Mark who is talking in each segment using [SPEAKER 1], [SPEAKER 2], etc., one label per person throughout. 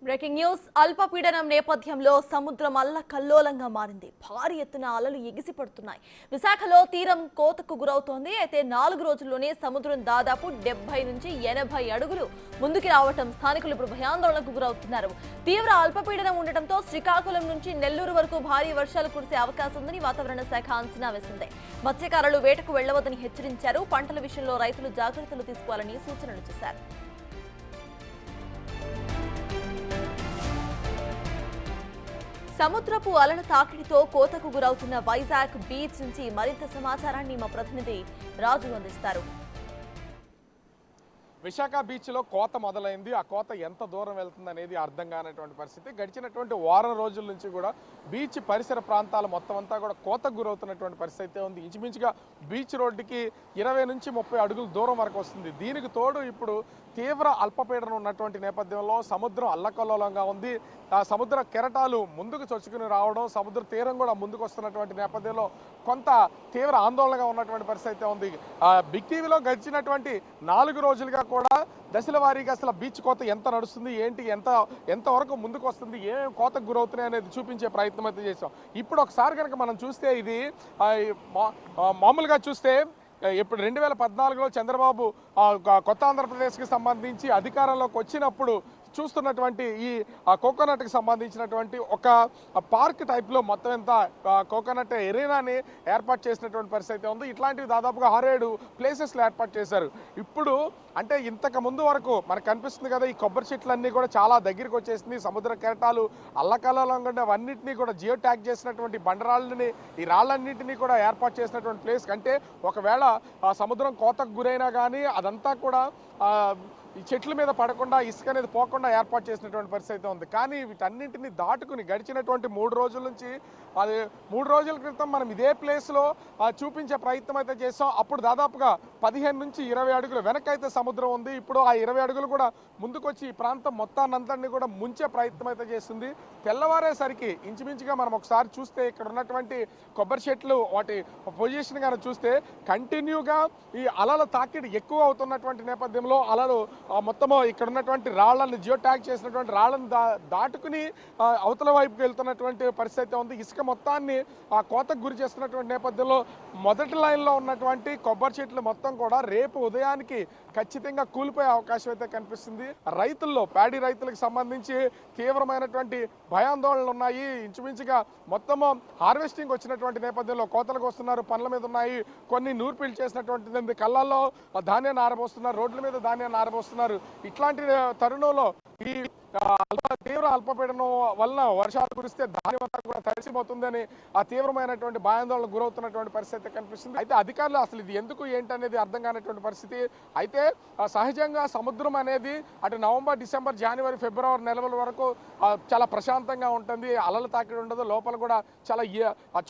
[SPEAKER 1] Breaking news అల్పపీడనం నేపథ్యంలో సముద్రం అల్లకల్లోలంగా మారింది. భారీ ఎత్తున అలలు ఎగిసిపడుతున్నాయి. విశాఖలో తీరం కోతకు గురవుతోంది. అయితే 4 రోజుల్లోనే సముద్రం దాదాపు 70 నుంచి 80 అడుగులు ముందుకు రావటం స్థానికులు ఇప్పుడు భయాందోళనకు గురవుతున్నారు. తీవ్ర అల్పపీడనం ఉండటంతో శ్రీకాకుళం నుంచి నెల్లూరు వరకు భారీ వర్షాలు కురిసే అవకాశం ఉందని వాతావరణ శాఖ అంచనా వేసింది. మత్స్యకారులు వేటకు వెళ్లవద్దని హెచ్చరించారు. పంటల విషయంలో రైతులు జాగ్రత్తలు తీసుకోవాలని సూచనలు చేశారు. సముద్రపు అలల తాకిడితో కోతకు గురవుతున్న వైజాగ్ బీచ్ నుంచి మరింత సమాచారాన్ని మా ప్రతినిధి రాజు అందిస్తారు.
[SPEAKER 2] విశాఖ బీచ్లో కోత మొదలైంది. ఆ కోత ఎంత దూరం వెళ్తుంది అనేది అర్థం కానటువంటి పరిస్థితి. గడిచినటువంటి వారం రోజుల నుంచి కూడా బీచ్ పరిసర ప్రాంతాలు మొత్తం అంతా కూడా కోతకు గురవుతున్నటువంటి పరిస్థితి ఉంది. ఇంచుమించుగా బీచ్ రోడ్డుకి 20 నుంచి 30 అడుగుల దూరం వరకు వస్తుంది. దీనికి తోడు ఇప్పుడు తీవ్ర అల్పపీడనం ఉన్నటువంటి నేపథ్యంలో సముద్రం అల్లకల్లోలంగా ఉంది. ఆ సముద్ర కెరటాలు ముందుకు చొచ్చుకుని రావడం, సముద్ర తీరం కూడా ముందుకు వస్తున్నటువంటి నేపథ్యంలో కొంత తీవ్ర ఆందోళనగా ఉన్నటువంటి పరిస్థితి ఉంది. బిగ్ టీవీలో గడిచినటువంటి 4 రోజులుగా కూడా దశల వారీగా అసలు బీచ్ కోత ఎంత నడుస్తుంది, ఏంటి, ఎంతవరకు ముందుకు వస్తుంది, ఏమేమి కోతకు గురవుతున్నాయి అనేది చూపించే ప్రయత్నం అయితే చేసాం. ఇప్పుడు ఒకసారి కనుక మనం చూస్తే ఇది మామూలుగా చూస్తే ఇప్పుడు 2014లో చంద్రబాబు కొత్త ఆంధ్రప్రదేశ్కి సంబంధించి అధికారంలోకి వచ్చినప్పుడు చూస్తున్నటువంటి ఈ కోకోనట్కి సంబంధించినటువంటి ఒక పార్క్ టైప్లో మొత్తం ఎంత కోకోనట్ ఎరీనాని ఏర్పాటు చేసినటువంటి పరిస్థితి ఉంది. ఇట్లాంటివి దాదాపుగా 6-7 ప్లేసెస్లో ఏర్పాటు చేశారు. ఇప్పుడు అంటే ఇంతకు ముందు వరకు మనకు కనిపిస్తుంది కదా, ఈ కొబ్బరి చెట్లన్నీ కూడా చాలా దగ్గరికి వచ్చేసింది. సముద్ర కెరటాలు అల్లకల్లోలంగా అవన్నింటినీ కూడా జియో ట్యాగ్ చేసినటువంటి బండరాళ్ళని, ఈ రాళ్ళన్నింటినీ కూడా ఏర్పాటు చేసినటువంటి ప్లేస్ కంటే ఒకవేళ సముద్రం కోతకు గురైనా కానీ అదంతా కూడా ఈ చెట్ల మీద పడకుండా, ఇసుక అనేది పోకుండా ఏర్పాటు చేసినటువంటి పరిస్థితి ఉంది. కానీ వీటన్నింటినీ దాటుకుని గడిచినటువంటి 3 రోజుల నుంచి, అది 3 రోజుల క్రితం మనం ఇదే ప్లేస్లో చూపించే ప్రయత్నం అయితే చేసాం. అప్పుడు దాదాపుగా 15 నుంచి 20 అడుగులు వెనకైతే సముద్రం ఉంది. ఇప్పుడు ఆ 20 అడుగులు కూడా ముందుకొచ్చి ఈ ప్రాంతం మొత్తాన్నంతటినీ కూడా ముంచే ప్రయత్నం అయితే చేస్తుంది. తెల్లవారేసరికి ఇంచుమించుగా మనం ఒకసారి చూస్తే ఇక్కడ ఉన్నటువంటి కొబ్బరి చెట్లు వాటి పొజిషన్ కానీ చూస్తే కంటిన్యూగా ఈ అలల తాకిడి ఎక్కువ అవుతున్నటువంటి నేపథ్యంలో అలలు మొత్తము ఇక్కడ ఉన్నటువంటి రాళ్లను జియో ట్యాగ్ చేసినటువంటి రాళ్లను దాటుకుని అవతల వైపుకి వెళ్తున్నటువంటి పరిస్థితి ఉంది. ఇసుక మొత్తాన్ని కోతకు గురి చేస్తున్నటువంటి నేపథ్యంలో మొదటి లైన్లో ఉన్నటువంటి కొబ్బరి చెట్లు మొత్తం కూడా రేపు ఉదయానికి ఖచ్చితంగా కూలిపోయే అవకాశం అయితే కనిపిస్తుంది. రైతుల్లో, ప్యాడీ రైతులకు సంబంధించి తీవ్రమైనటువంటి భయాందోళనలు ఉన్నాయి. ఇంచుమించుగా మొత్తము హార్వెస్టింగ్ వచ్చినటువంటి నేపథ్యంలో కోతలకు వస్తున్నారు, పనుల మీద ఉన్నాయి. కొన్ని నూర్పిలు చేసినటువంటి కళ్ళల్లో ధాన్యాన్ని ఆరబోస్తున్నారు, రోడ్ల మీద ధాన్యాన్ని ఆరబోస్తున్నారు. ఇట్లాంటి తరుణంలో ఈ తీవ్ర అల్పపీడనం వలన వర్షాలు కురిస్తే ధాన్యం అంతా కూడా తడిసిపోతుందని ఆ తీవ్రమైనటువంటి భయాందోళనకు గురవుతున్నటువంటి పరిస్థితి కనిపిస్తుంది. అయితే అధికారులు అసలు ఇది ఎందుకు ఏంటనేది అర్థం కానటువంటి పరిస్థితి. అయితే సహజంగా సముద్రం అనేది అటు నవంబర్, డిసెంబర్, జనవరి, ఫిబ్రవరి నెలల వరకు చాలా ప్రశాంతంగా ఉంటుంది. అలలు తాకిడి ఉండదు. లోపల కూడా చాలా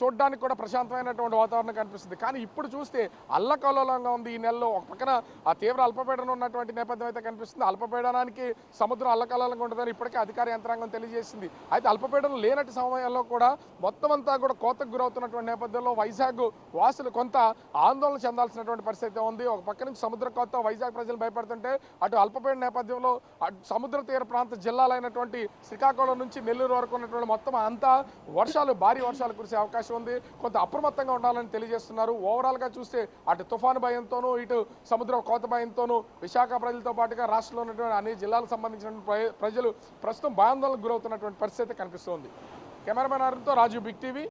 [SPEAKER 2] చూడడానికి కూడా ప్రశాంతమైనటువంటి వాతావరణం కనిపిస్తుంది. కానీ ఇప్పుడు చూస్తే అల్లకల్లోలంగా ఉంది. ఈ నెలలో ఒక పక్కన ఆ తీవ్ర అల్పపీడనం ఉన్నటువంటి నేపథ్యం అయితే కనిపిస్తుంది. అల్పపీడనానికి సముద్రం అల్లకల్లోలంగా ఉంటుందని ఇప్పటికే అధికార యంత్రాంగం తెలియజేసింది. అయితే అల్పపీడనం లేనటి సమయంలో కూడా మొత్తం అంతా కూడా కోతకు గురవుతున్నటువంటి నేపథ్యంలో వైజాగ్ వాసులు కొంత ఆందోళన చెందాల్సినటువంటి పరిస్థితి ఉంది. ఒక పక్క నుంచి సముద్ర కోత వైజాగ్ ప్రజలు భయపడుతుంటే, అటు అల్పపీడన నేపథ్యంలో సముద్ర తీర ప్రాంత జిల్లాలైనటువంటి శ్రీకాకుళం నుంచి నెల్లూరు వరకు ఉన్నటువంటి మొత్తం అంతా భారీ వర్షాలు కురిసే అవకాశం ఉంది. కొంత అప్రమత్తంగా ఉండాలని తెలియజేస్తున్నారు. ఓవరాల్గా చూస్తే అటు తుఫాను భయంతోనూ, ఇటు సముద్ర కోత భయంతోనూ విశాఖ ప్రజలతో పాటుగా రాష్ట్రంలో ఉన్నటువంటి అన్ని జిల్లాలకు సంబంధించిన ప్రజలు ప్రస్తుతం భయాందోళనకు గురవుతున్నటువంటి పరిస్థితి కనిపిస్తోంది. కెమెరామెన్ అరుణ్తో రాజు, బిగ్ టీవీ.